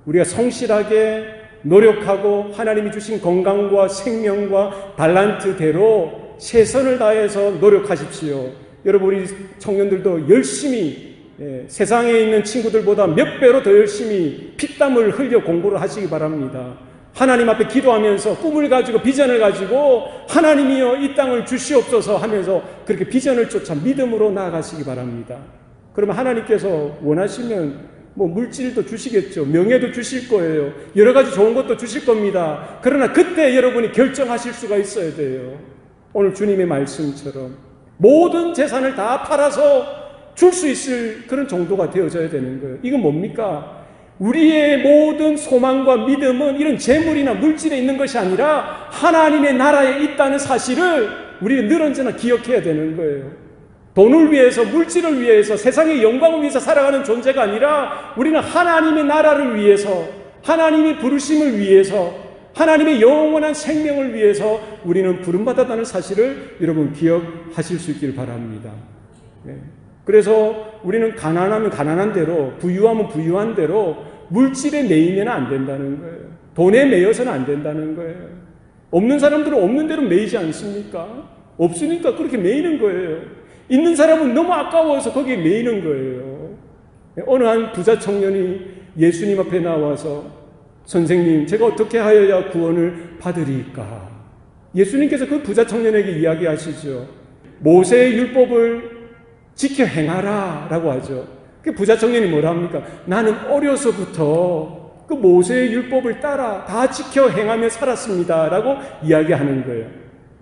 우리가 성실하게 노력하고 하나님이 주신 건강과 생명과 달란트대로 최선을 다해서 노력하십시오. 여러분, 우리 청년들도 열심히 세상에 있는 친구들보다 몇 배로 더 열심히 피땀을 흘려 공부를 하시기 바랍니다. 하나님 앞에 기도하면서 꿈을 가지고 비전을 가지고 하나님이여 이 땅을 주시옵소서 하면서 그렇게 비전을 쫓아 믿음으로 나아가시기 바랍니다. 그러면 하나님께서 원하시면 물질도 주시겠죠. 명예도 주실 거예요. 여러 가지 좋은 것도 주실 겁니다. 그러나 그때 여러분이 결정하실 수가 있어야 돼요. 오늘 주님의 말씀처럼 모든 재산을 다 팔아서 줄 수 있을 그런 정도가 되어져야 되는 거예요. 이건 뭡니까? 우리의 모든 소망과 믿음은 이런 재물이나 물질에 있는 것이 아니라 하나님의 나라에 있다는 사실을 우리는 늘 언제나 기억해야 되는 거예요. 돈을 위해서, 물질을 위해서, 세상의 영광을 위해서 살아가는 존재가 아니라 우리는 하나님의 나라를 위해서, 하나님의 부르심을 위해서, 하나님의 영원한 생명을 위해서 우리는 부름받았다는 사실을 여러분 기억하실 수 있기를 바랍니다. 그래서 우리는 가난하면 가난한 대로, 부유하면 부유한 대로 물질에 매이면 안 된다는 거예요. 돈에 매여서는 안 된다는 거예요. 없는 사람들은 없는 대로 매이지 않습니까? 없으니까 그렇게 매이는 거예요. 있는 사람은 너무 아까워서 거기에 매이는 거예요. 어느 한 부자 청년이 예수님 앞에 나와서 선생님, 제가 어떻게 하여야 구원을 받으리까? 예수님께서 그 부자 청년에게 이야기하시죠. 모세의 율법을 지켜 행하라 라고 하죠. 그 부자 청년이 뭐라 합니까? 나는 어려서부터 그 모세의 율법을 따라 다 지켜 행하며 살았습니다 라고 이야기하는 거예요.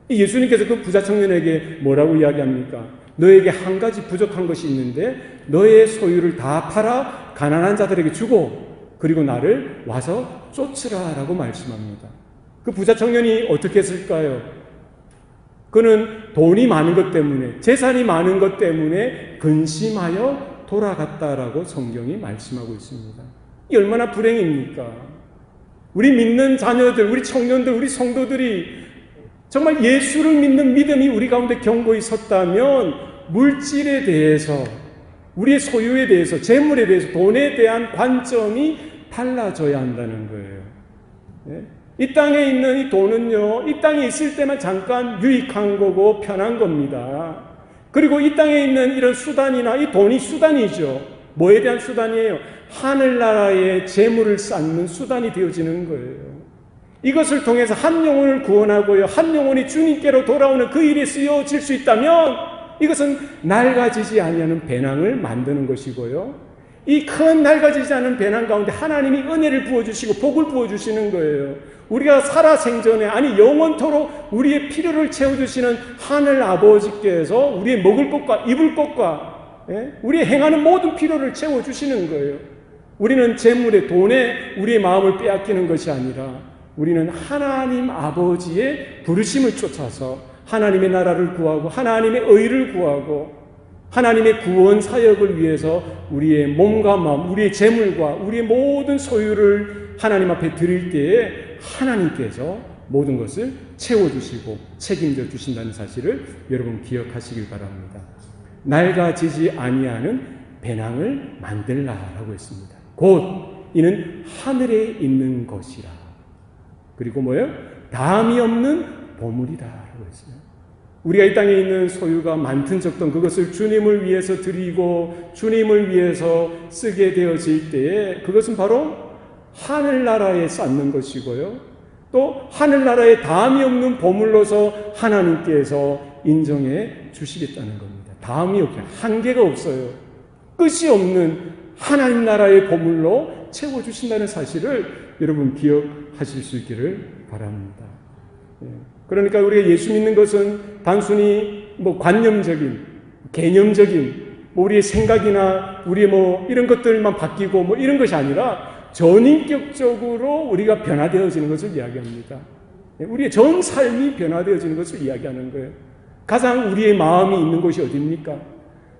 예수님께서 그 부자 청년에게 뭐라고 이야기합니까? 너에게 한 가지 부족한 것이 있는데 너의 소유를 다 팔아 가난한 자들에게 주고 그리고 나를 와서 쫓으라 라고 말씀합니다. 그 부자 청년이 어떻게 했을까요? 그는 돈이 많은 것 때문에, 재산이 많은 것 때문에 근심하여 돌아갔다라고 성경이 말씀하고 있습니다. 이 얼마나 불행입니까? 우리 믿는 자녀들, 우리 청년들, 우리 성도들이 정말 예수를 믿는 믿음이 우리 가운데 견고히 섰다면 물질에 대해서, 우리의 소유에 대해서, 재물에 대해서, 돈에 대한 관점이 달라져야 한다는 거예요. 이 땅에 있는 이 돈은요, 이 땅에 있을 때만 잠깐 유익한 거고 편한 겁니다. 그리고 이 땅에 있는 이런 수단이나 이 돈이 수단이죠. 뭐에 대한 수단이에요? 하늘나라의 재물을 쌓는 수단이 되어지는 거예요. 이것을 통해서 한 영혼을 구원하고요, 한 영혼이 주님께로 돌아오는 그 일에 쓰여질 수 있다면 이것은 낡아지지 아니하는 배낭을 만드는 것이고요, 이 큰 낡아지지 않은 배낭 가운데 하나님이 은혜를 부어주시고 복을 부어주시는 거예요. 우리가 살아생전에, 아니 영원토록 우리의 필요를 채워주시는 하늘 아버지께서 우리의 먹을 것과 입을 것과 우리의 행하는 모든 필요를 채워주시는 거예요. 우리는 재물에, 돈에 우리의 마음을 빼앗기는 것이 아니라 우리는 하나님 아버지의 부르심을 쫓아서 하나님의 나라를 구하고 하나님의 의를 구하고 하나님의 구원 사역을 위해서 우리의 몸과 마음, 우리의 재물과 우리의 모든 소유를 하나님 앞에 드릴 때에 하나님께서 모든 것을 채워주시고 책임져 주신다는 사실을 여러분 기억하시길 바랍니다. 낡아지지 아니하는 배낭을 만들라라고 했습니다. 곧 이는 하늘에 있는 것이라. 그리고 뭐예요? 다함이 없는 보물이다라고 했어요. 우리가 이 땅에 있는 소유가 많든 적든 그것을 주님을 위해서 드리고 주님을 위해서 쓰게 되어질 때에 그것은 바로 하늘나라에 쌓는 것이고요, 또 하늘나라에 다함이 없는 보물로서 하나님께서 인정해 주시겠다는 겁니다. 다함이 없어요. 한계가 없어요. 끝이 없는 하나님 나라의 보물로 채워주신다는 사실을 여러분 기억하실 수 있기를 바랍니다. 그러니까 우리가 예수 믿는 것은 단순히 관념적인, 개념적인 우리의 생각이나 우리의 이런 것들만 바뀌고 이런 것이 아니라 전인격적으로 우리가 변화되어지는 것을 이야기합니다. 우리의 전 삶이 변화되어지는 것을 이야기하는 거예요. 가장 우리의 마음이 있는 곳이 어디입니까?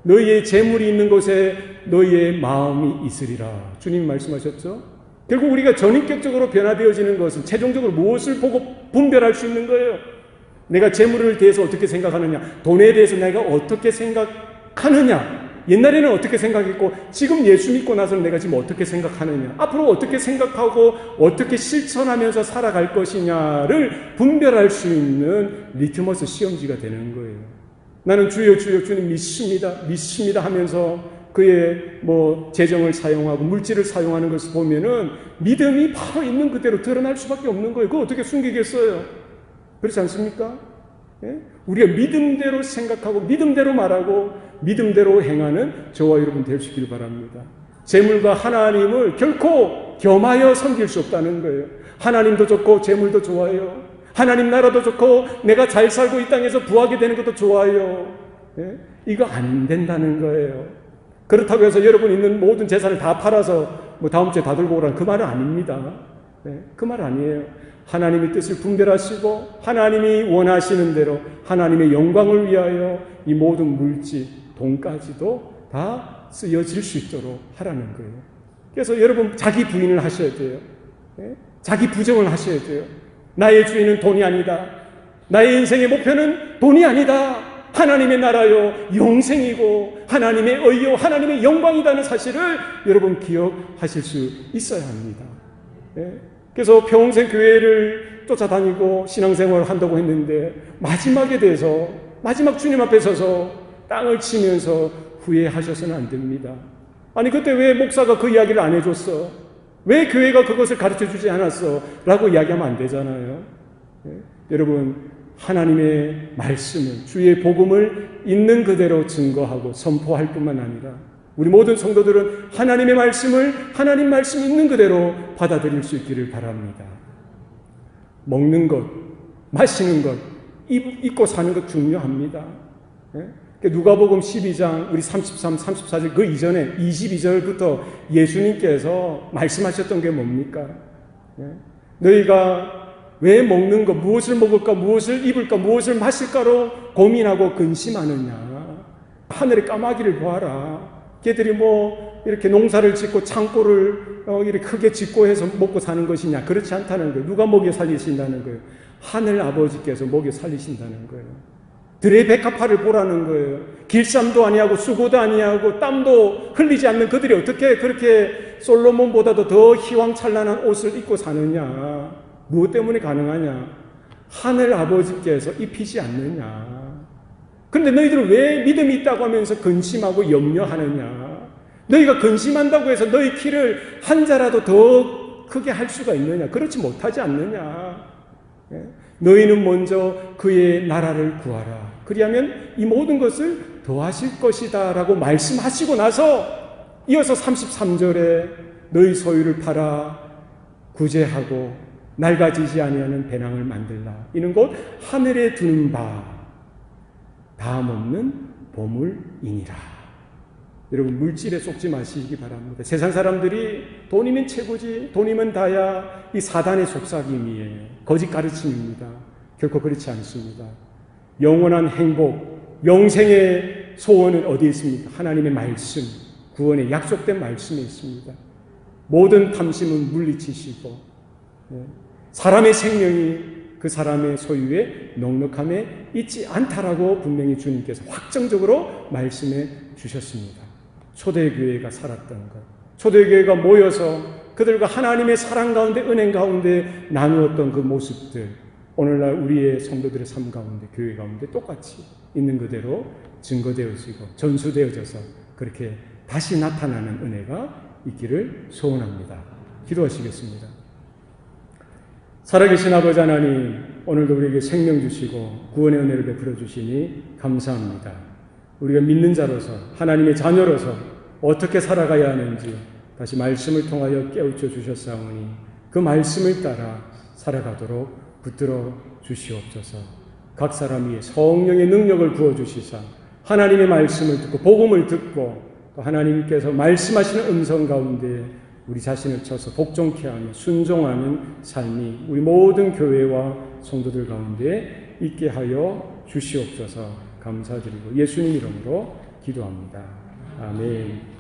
너희의 재물이 있는 곳에 너희의 마음이 있으리라. 주님 말씀하셨죠? 결국 우리가 전인격적으로 변화되어지는 것은 최종적으로 무엇을 보고 분별할 수 있는 거예요? 내가 재물에 대해서 어떻게 생각하느냐, 돈에 대해서 내가 어떻게 생각하느냐, 옛날에는 어떻게 생각했고 지금 예수 믿고 나서는 내가 지금 어떻게 생각하느냐, 앞으로 어떻게 생각하고 어떻게 실천하면서 살아갈 것이냐를 분별할 수 있는 리트머스 시험지가 되는 거예요. 나는 주여 주여 주님 믿습니다 하면서 그의 재정을 사용하고 물질을 사용하는 것을 보면은 믿음이 바로 있는 그대로 드러날 수밖에 없는 거예요. 그거 어떻게 숨기겠어요? 그렇지 않습니까? 예? 우리가 믿음대로 생각하고 믿음대로 말하고 믿음대로 행하는 저와 여러분 될 수 있기를 바랍니다. 재물과 하나님을 결코 겸하여 섬길 수 없다는 거예요. 하나님도 좋고 재물도 좋아요. 하나님 나라도 좋고 내가 잘 살고 이 땅에서 부하게 되는 것도 좋아요. 예? 이거 안 된다는 거예요. 그렇다고 해서 여러분 있는 모든 재산을 다 팔아서 다음 주에 다 들고 오라는 그 말은 아닙니다. 네, 그 말 아니에요. 하나님의 뜻을 분별하시고 하나님이 원하시는 대로 하나님의 영광을 위하여 이 모든 물질, 돈까지도 다 쓰여질 수 있도록 하라는 거예요. 그래서 여러분 자기 부인을 하셔야 돼요. 네? 자기 부정을 하셔야 돼요. 나의 주인은 돈이 아니다. 나의 인생의 목표는 돈이 아니다. 하나님의 나라요 영생이고 하나님의 의요 하나님의 영광이라는 사실을 여러분 기억하실 수 있어야 합니다. 예? 그래서 평생 교회를 쫓아다니고 신앙생활을 한다고 했는데 마지막에 대해서 마지막 주님 앞에 서서 땅을 치면서 후회하셔서는 안 됩니다. 아니 그때 왜 목사가 그 이야기를 안 해줬어? 왜 교회가 그것을 가르쳐주지 않았어? 라고 이야기하면 안 되잖아요. 예? 여러분 하나님의 말씀을, 주의 복음을 있는 그대로 증거하고 선포할 뿐만 아니라 우리 모든 성도들은 하나님의 말씀을 하나님 말씀 있는 그대로 받아들일 수 있기를 바랍니다. 먹는 것, 마시는 것, 입고 사는 것 중요합니다. 누가복음 12장 우리 33, 34절 그 이전에 22절부터 예수님께서 말씀하셨던 게 뭡니까? 너희가 왜 먹는 것, 무엇을 먹을까, 무엇을 입을까, 무엇을 마실까로 고민하고 근심하느냐. 하늘의 까마귀를 보아라. 걔들이 이렇게 농사를 짓고 창고를 이렇게 크게 짓고 해서 먹고 사는 것이냐. 그렇지 않다는 거예요. 누가 먹여 살리신다는 거예요? 하늘 아버지께서 먹여 살리신다는 거예요. 들의 백합화를 보라는 거예요. 길쌈도 아니하고 수고도 아니하고 땀도 흘리지 않는 그들이 어떻게 그렇게 솔로몬보다도 더 희왕찬란한 옷을 입고 사느냐. 무엇 때문에 가능하냐? 하늘 아버지께서 입히지 않느냐? 그런데 너희들은 왜 믿음이 있다고 하면서 근심하고 염려하느냐? 너희가 근심한다고 해서 너희 키를 한 자라도 더 크게 할 수가 있느냐? 그렇지 못하지 않느냐? 너희는 먼저 그의 나라를 구하라. 그리하면 이 모든 것을 더하실 것이다 라고 말씀하시고 나서 이어서 33절에 너희 소유를 팔아 구제하고 낡아지지 아니하는 배낭을 만들라. 이는 곧 하늘에 두는 바 다음 없는 보물이니라. 여러분, 물질에 속지 마시기 바랍니다. 세상 사람들이 돈이면 최고지, 돈이면 다야, 이 사단의 속삭임이에요. 거짓 가르침입니다. 결코 그렇지 않습니다. 영원한 행복, 영생의 소원은 어디에 있습니까? 하나님의 말씀, 구원의 약속된 말씀에 있습니다. 모든 탐심은 물리치시고 사람의 생명이 그 사람의 소유에 넉넉함에 있지 않다라고 분명히 주님께서 확정적으로 말씀해 주셨습니다. 초대교회가 살았던 것, 초대교회가 모여서 그들과 하나님의 사랑 가운데 은혜 가운데 나누었던 그 모습들, 오늘날 우리의 성도들의 삶 가운데, 교회 가운데 똑같이 있는 그대로 증거되어지고 전수되어져서 그렇게 다시 나타나는 은혜가 있기를 소원합니다. 기도하시겠습니다. 살아계신 아버지 하나님, 오늘도 우리에게 생명 주시고 구원의 은혜를 베풀어 주시니 감사합니다. 우리가 믿는 자로서, 하나님의 자녀로서 어떻게 살아가야 하는지 다시 말씀을 통하여 깨우쳐 주셨사오니 그 말씀을 따라 살아가도록 붙들어 주시옵소서. 각 사람 위에 성령의 능력을 부어주시사 하나님의 말씀을 듣고 복음을 듣고 또 하나님께서 말씀하시는 음성 가운데 우리 자신을 쳐서 복종케 하며 순종하는 삶이 우리 모든 교회와 성도들 가운데 있게 하여 주시옵소서. 감사드리고 예수님 이름으로 기도합니다. 아멘.